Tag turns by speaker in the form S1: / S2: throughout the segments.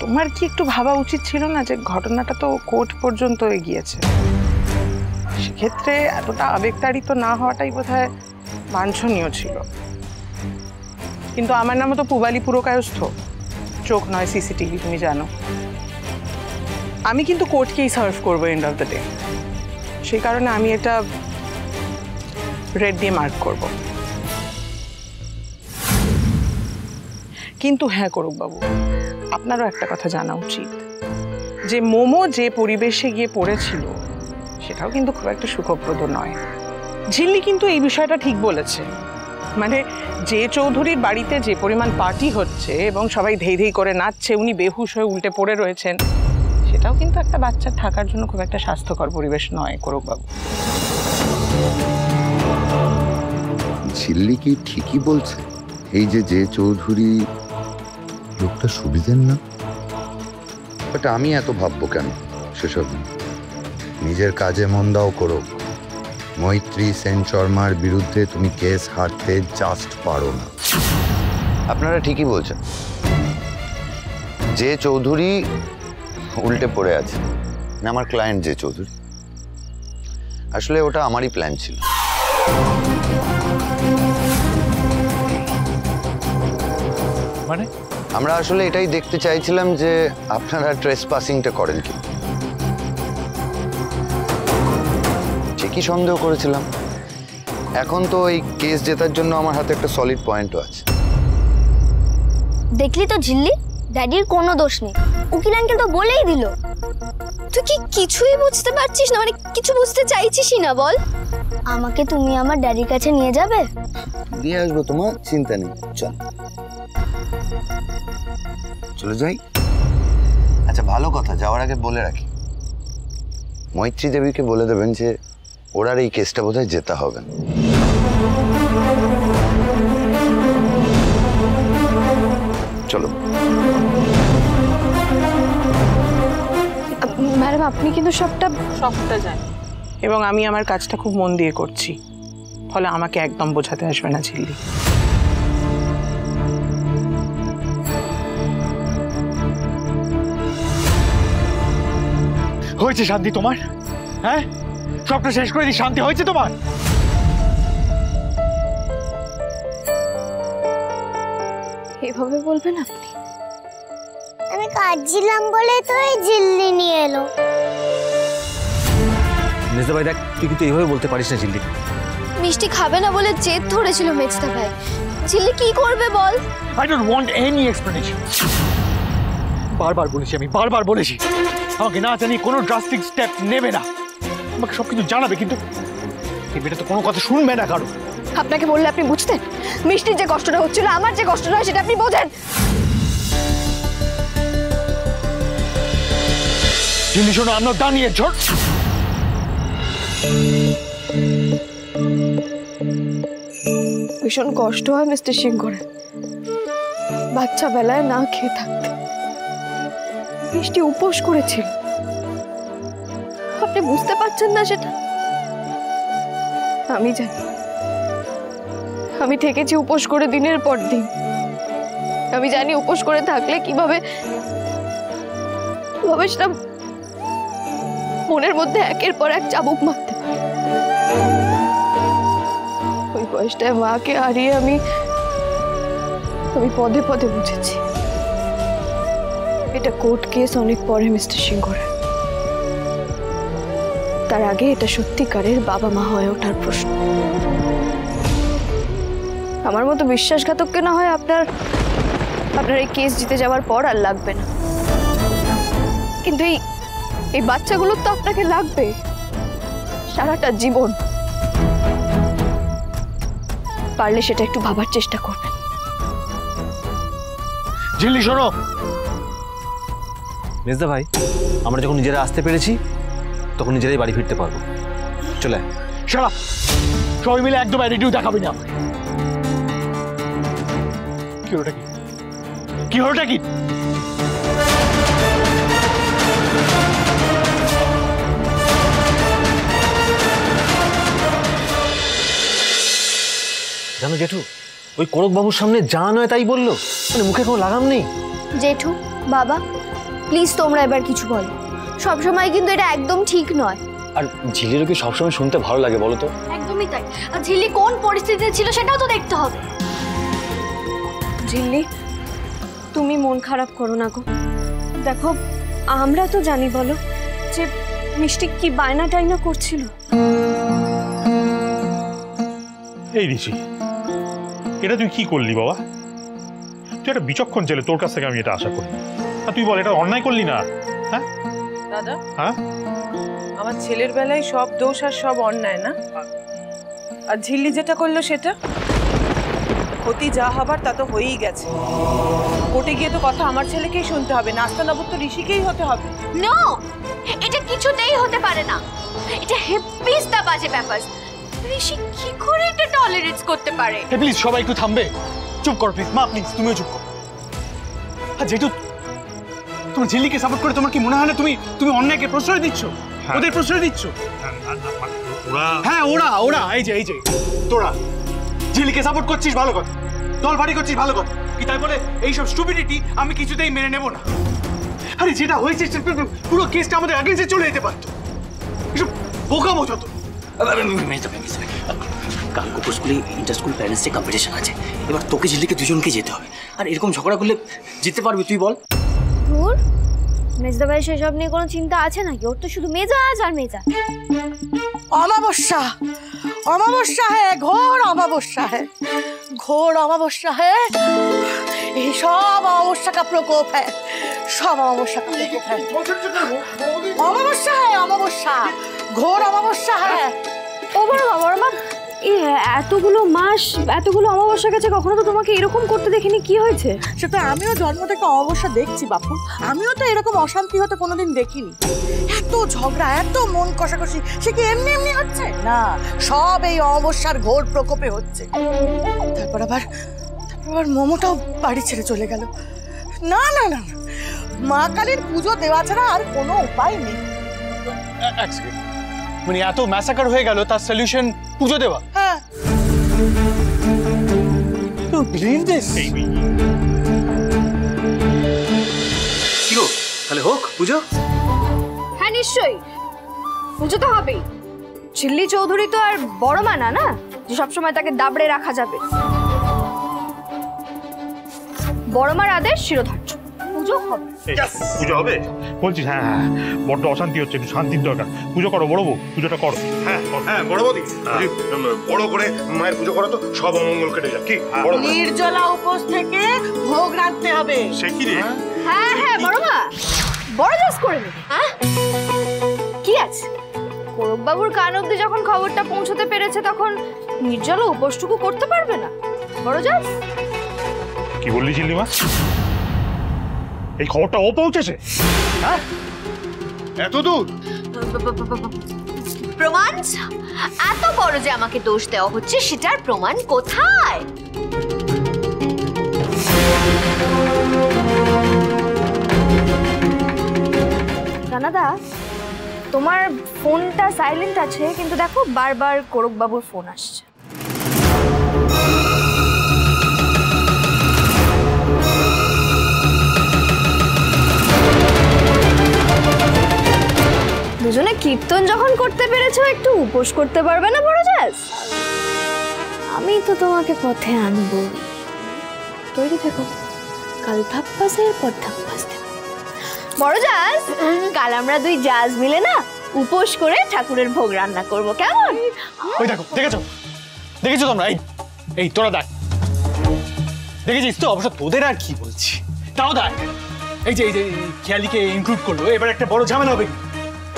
S1: তোমার কি একটু ভাবা উচিত ছিল না যে ঘটনাটা তো কোর্ট পর্যন্ত এগিয়েছে, সেক্ষেত্রে এতটা আবেগতাড়িত না হওয়াটাই বোধহয় বাঞ্ছনীয় ছিল। কিন্তু আমার নামও তো পুবালি পুরকায়স্থ, চোখ নয় সিসিটিভি, তুমি জানো। আমি কিন্তু কোর্টকেই সার্ভ করবো এন্ড অফ দ্য ডে, সেই কারণে আমি এটা রেড দিয়ে মার্ক করব। কিন্তু হ্যাঁ করুক বাবু, আপনারও একটা কথা জানা উচিত যে মোমো যে পরিবেশে গিয়ে পড়েছিল সেটাও কিন্তু খুব একটা সুখপ্রদ নয়। ঝিল্লি কিন্তু এই বিষয়টা ঠিক বলেছে, মানে যে চৌধুরীর বাড়িতে যে পরিমাণ পার্টি হচ্ছে এবং সবাই ধেই ধেই করে নাচছে, উনি বেহুশ হয়ে উল্টে পড়ে রয়েছেন, সেটাও কিন্তু একটা বাচ্চার থাকার জন্য খুব একটা স্বাস্থ্যকর পরিবেশ নয় করুক বাবু।
S2: ঝিল্লি কি ঠিকই বলছে? এই যে চৌধুরী লোকটা সুবিধের না, বাট আমি এত ভাববো কেন সেসব? নিজের কাজে মন দাও করো। মৈত্রী সেন শর্মার বিরুদ্ধে তুমি কেস হারতে জাস্ট পারো না। আপনারা ঠিকই বলছেন, যে চৌধুরী উল্টে পড়ে আছে, আমার ক্লায়েন্ট যে চৌধুরী, আসলে ওটা আমারই প্ল্যান ছিল।
S3: মানে
S2: আমরা আসলে এটাই দেখতে চাইছিলাম যে আপনারা ট্রেসপাসিংটা করেন কি। ঠিকই সন্দেহ করেছিলাম, এখন তো এই কেস জেতার জন্য আমার হাতে একটা সলিড পয়েন্টও আছে।
S4: দেখলি তো ঝিল্লি, ড্যাডির কোনো দোষ নেই, উকিল আঙ্কেল তো বলেই দিল। তুই কি কিছুই বুঝতে পারছিস না? মানে কিছু বুঝতে চাইছিসই না? বল, আমাকে তুমি আমার ড্যাডির কাছে নিয়ে যাবে?
S2: দিয়ে আসবো, তোমার চিন্তা নেই। চল চলে যাই। আচ্ছা ভালো কথা, যাওয়ার আগে বলে রাখি, মৈত্রী দেবীকে বলে দেবেন যে ওর আর এই কেসটা বোধহয় জেতা হবে না। চলো।
S4: ম্যাডাম, আপনি কিন্তু সবটা
S1: জানি এবং আমি আমার কাজটা খুব মন দিয়ে করছি, ফলে আমাকে একদম বোঝাতে আসবে না ঝিল্লি।
S3: হয়েছে শান্তি তোমার? হ্যাঁ, সবটা শেষ করে দিই, শান্তি হয়েছে তোমার?
S4: এভাবে বলবেন আপনি?
S5: আমি কাঁদছিলাম বলে তো এই ঝিল্লি নিয়ে এলো।
S6: মেজদা ভাই দেখ, তুই কিন্তু এইভাবে বলতে পারিস না। ঝিল্লি
S4: মিষ্টি খাবে না বলে জেদ ধরেছিল মেজদা ভাই। ঝিল্লি কি করবে বল?
S3: I don't want any explanation. বারবার বলেছি, আমি বারবার বলেছি আমাকে না জানি কোনো ড্রাস্টিক স্টেপ নেবে না, আমাকে সবকিছু জানাবে, কিন্তু এটা তো কোনো কথা শুনবে না কারো।
S4: আপনাকে বললে আপনি বুঝতেন? মিষ্টির যে কষ্টটা হচ্ছিল, আমার যে কষ্টটা হয়, সেটা আপনি বোঝেন?
S3: ঝিল্লি শোনো, I'm not done yet, ঝড়।
S4: ভীষণ কষ্ট হয় মিস্টার সিং করে বাচ্চা বেলায় না খেয়ে থাকতে। মিষ্টি উপোস করেছিল, আপনি বুঝতে পারছেন না সেটা? আমি জানি, আমি থেকেছি উপোস করে দিনের পর দিন। আমি জানি উপোস করে থাকলে কিভাবে সেটা মনের মধ্যে একের পর এক চাবুক মারতে পারে। ওই বয়সটায় মাকে হারিয়ে আমি পদে পদে বুঝেছি এটা কোর্ট কেস অনেক পরে মিস্টার সিংহরা। তার আগে এটা সত্যিকারের বাবা মা হয়ে ওঠার প্রশ্ন। আমার মতো বিশ্বাসঘাতককে না হয় আপনার এই কেস জিতে যাওয়ার পর আর লাগবে না, কিন্তু এই বাচ্চাগুলো তো আপনাকে লাগবে সারাটা জীবন। পারলে সেটা একটু ভাবার চেষ্টা করবেন।
S3: ঝিল্লি শোনো,
S6: মেজদা ভাই, আমরা যখন নিজেরা আসতে পেরেছি তখন নিজেরাই বাড়ি ফিরতে পারবো। চলে
S3: শালা, সবাই মিলে একদম অ্যাটিটিউড দেখাবি না। কি হলোটা কি? কি হলোটা কি?
S6: জানো জেঠু, ওই করক বাবুর সামনে যা নয় তাই বললো, মানে মুখে কোনো লাগাম নেই।
S4: জেঠু, বাবা, প্লিজ তোমরা এবার কিছু বলো। সবসময় কিন্তু এটা একদম ঠিক নয়।
S7: আর ঝিলিরও কি সবসময় শুনতে ভালো লাগে বলো তো?
S4: একদমই তাই। আর ঝিল্লি কোন পরিস্থিতিতে ছিল সেটাও তো দেখতে হবে।
S8: ঝিল্লি, তুমি মন খারাপ করো না গো। দেখো, আমরা তো জানি বলো যে মিষ্টি কি বায়না টাইনা করছিল।
S9: এই ঋষি, এটা তুই কি করলি বাবা? তুই একটা বিচক্ষণ ছেলে, তোর কাছ থেকে আমি এটা আশা করি। আর তুই বল, এটা অন্যায় করলি না? হ্যাঁ
S1: দাদা,
S9: হ্যাঁ,
S1: আমার ছেলের বেলায় সব দোষ আর সব অন্যায় না? আর ঝিল্লি যেটা করলো সেটা ক্ষতি যা হবার তা তো হয়েই গেছে। কোর্টে গিয়ে তো কথা আমার ছেলেকেই শুনতে হবে, নাস্তা নবুত তো ঋষিকেই হতে হবে।
S4: নো, এটা কিছুতেই হতে পারে না। এটা হেব্বিস্তা বাজে ব্যাপার। ঋষি কি করে এটা টলারেট করতে পারে?
S3: প্লিজ সবাই একটু থামবে, চুপ করো প্লিজ। মা প্লিজ তুমিও চুপ করো। আর যেহেতু তোমার ঝিল্লিকে সাপোর্ট করে তোমার কি মনে হয় না তুমি অন্যায়কে প্রশ্রয় দিচ্ছ, ওদের প্রশ্রয় দিচ্ছ? হ্যাঁ ওরা ওরা এই যে তোরা ঝিল্লিকে সাপোর্ট করছিস, ভালো কথা। দল ভারী করছিস, ভালো কথা। কি তাই বলে এইসব স্টুপিডিটি আমি কিছুতেই মেনে নেব না। আরে যেটা হয়েছে পুরো কেসটা আমাদের আগেন্সে চলে যেতে পারতো। এসব বোকামো যত।
S10: কাল কোকো স্কুলে inter school parents day competition আছে। এবার তোকে ঝিল্লিকে দুজনকে যেতে হবে। আর এরকম ঝগড়া করলে জিততে পারবি তুই বল?
S4: ধুর, মেজদা ভাই সেসব নিয়ে কোনো চিন্তা আছে নাকি? ওর তো শুধু মেজাজ আর মেজাজ।
S11: अमावस्या, अमावस्या है, घोर अमावस्या है, घोर अमावस्या है। ये सब अमावस्या का प्रकोप है, सब अमावस्या का प्रकोप है। अमावस्या है, अमावस्या, घोर अमावस्या है।
S8: ও বড় মা, এই এতগুলো মাস এতগুলো অমাবস্যা গেছে, কখনো তো তোমাকে এরকম করতে দেখিনি। কি হয়েছে?
S11: সেটা আমিও জন্ম থেকে অমাবস্যা দেখছি বাপু। আমিও তো এরকম অশান্তি হতে কোনোদিন দেখিনি। এত ঝগড়া, এত মন কষাকষি, সে কি এমনি এমনি হচ্ছে না? সব এই অমাবস্যার ঘোর প্রকোপে হচ্ছে। তারপর আবার মোমোটাও বাড়ি ছেড়ে চলে গেল। না না না, মা কালীর পুজো দেওয়া ছাড়া আর কোনো উপায় নেই।
S3: মানে এত ম্যাসাকার হয়ে গেল, তার সলিউশন পুজো দেওয়া?
S11: হ্যাঁ,
S10: কি গো, তাহলে হোক পুজো?
S4: হ্যাঁ নিশ্চয়ই, পুজো তো হবেই। ঝিল্লি চৌধুরী তো আর বড় মা না, না যে সবসময় তাকে দাবড়ে রাখা যাবে। বড় মার আদেশ শিরোধার্য, পুজো হবে।
S9: পুজো হবে বলছিস? হ্যাঁ হ্যাঁ, বড্ড অশান্তি হচ্ছে, একটু শান্তির দরকার। পুজো করো বড় বউ, পুজোটা করো।
S12: হ্যাঁ হ্যাঁ, বড় বৌদি, বড় করে মায়ের পুজো করো তো, সব অমঙ্গল কেটে যাক। কি বড়
S11: নির্জলা উপোস থেকে ভোগ রাখতে হবে।
S9: সে কি রে?
S4: হ্যাঁ হ্যাঁ, বড় মা বড় জাজ করে নেবে। হ্যাঁ কি আছে, কোরকবাবুর কান অব্দি যখন খবরটা পৌঁছতে পেরেছে, তখন নির্জলা উপোসটুকু করতে পারবে না? বড় জাজ
S9: কি বললি চিল্লিমা? এই খবরটা ও পৌঁছেছে? হ্যাঁ,
S12: এত দূর?
S4: প্রমাণ এত বড় যে আমাকে দোষ দেওয়া হচ্ছে, সেটার প্রমাণ কোথায়? রানাদা, তোমার ফোনটা সাইলেন্ট আছে, কিন্তু দেখো বারবার কোরকবাবুর ফোন আসছে। দুজনে কীর্তন যখন করতে পেরেছো, একটু উপোস করতে পারবে না বড় জাজ? আমি তো তোমাকে পথে আনবো, তৈরি থেকো। কাল ধাপ্পাসের পর ধাপ্পাস দেব। বড় জাজ, কাল আমরা দুই জাজ মিলে না উপোস করে ঠাকুরের ভোগ রান্না করব, কেমন?
S3: ওই দেখো, দেখেছো তোমরা? এই তোরা দেখ, দেখেছিস তো? অবশ্য তোদের আর কি বলছি, তাও দেখ। এই যে খেয়ালিকে ইনক্লুড করলো, এবার একটা বড় ঝামেলা হবে।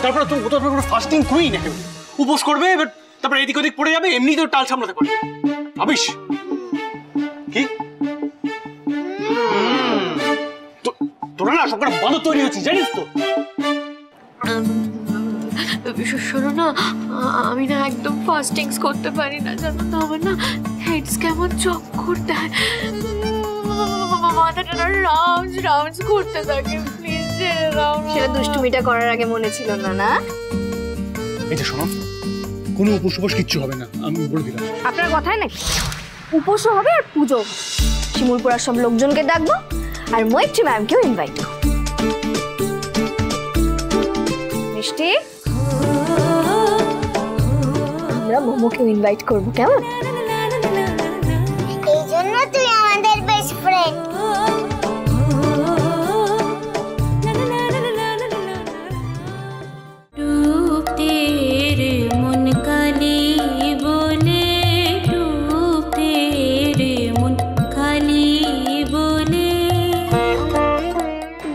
S3: তারপরে তো ওটা পুরো ফাস্টিং কুইন, উপোস করবে, এবার তারপরে এদিক ওদিক পড়ে যাবে, এমনি তো টাল সামলাতে পারবে। ভাবিস কি তোরা না সবকটা বাঁদর তৈরি হচ্ছিস, জানিস তো?
S8: শোনো না, আমি না একদম ফাস্টিংস করতে পারি না, জানো তো? আমার না হেডস কেমন চক্কর দেয়, মাথাটা না রাউন্ডস ঘুরতে থাকে। প্লিজ ছেড়ে দাও না।
S4: সেটা দুষ্টুমিটা করার আগে মনে ছিল না, না?
S3: এই যে শোনো, কোনো উপোস কিচ্ছু হবে না, আমি বলে দিলাম।
S4: আপনার কথাই নাকি? উপোসও হবে আর পুজো। শিমুলপুরার সব লোকজনকে ডাকবো, আর মৈত্রী ম্যামকেও ইনভাইট করবো। মিষ্টি আমরা মোমোকেও ইনভাইট করবো, কেমন?
S5: এই জন্য তুই আমাদের বেস্ট ফ্রেন্ড।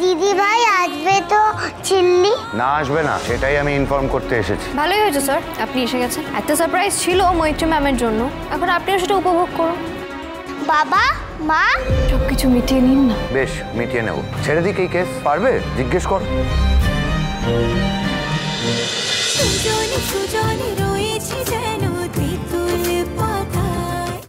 S5: দিদি ভাই আসবে তো চিল্লি?
S2: না আসবে না সেটাই আমি ইনফর্ম করতে এসেছি।
S4: ভালোই হয়েছে স্যার আপনি এসে গেছেন। একটা সারপ্রাইজ ছিল মৈত্রী ম্যামের জন্য, এখন আপনিও সেটা উপভোগ করুন।
S5: বাবা মা
S4: সবকিছু মিটিয়ে নিন না।
S2: বেশ মিটিয়ে নেব। ছেড়ে দিক এই কেস, পারবে? জিজ্ঞেস কর।
S13: সুজনে সুজনে রয়েছে যেন